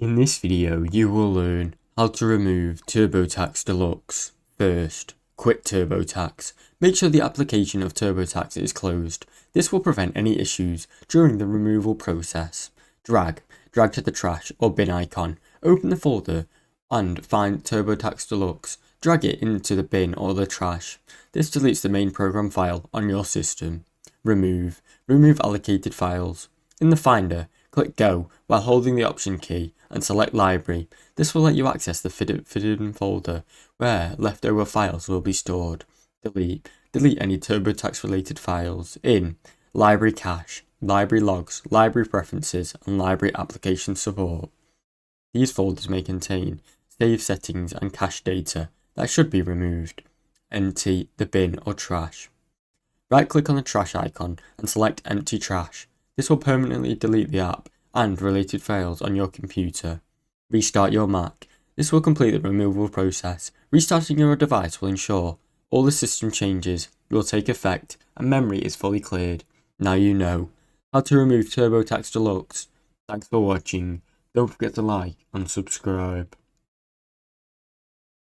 In this video, you will learn how to remove TurboTax Deluxe. First, quit TurboTax. Make sure the application of TurboTax is closed. This will prevent any issues during the removal process. Drag to the trash or bin icon. Open the folder and find TurboTax Deluxe. Drag it into the bin or the trash. This deletes the main program file on your system. Remove allocated files. In the Finder, click Go while holding the Option key and select Library. This will let you access the fitted folder where leftover files will be stored. Delete any TurboTax related files in Library Cache, Library Logs, Library Preferences, and Library Application Support. These folders may contain save settings and cache data that should be removed. Empty the bin or trash. Right-click on the trash icon and select Empty Trash. This will permanently delete the app and related files on your computer. Restart your Mac. This will complete the removal process. Restarting your device will ensure all the system changes will take effect and memory is fully cleared. Now you know how to remove TurboTax Deluxe. Thanks for watching. Don't forget to like and subscribe.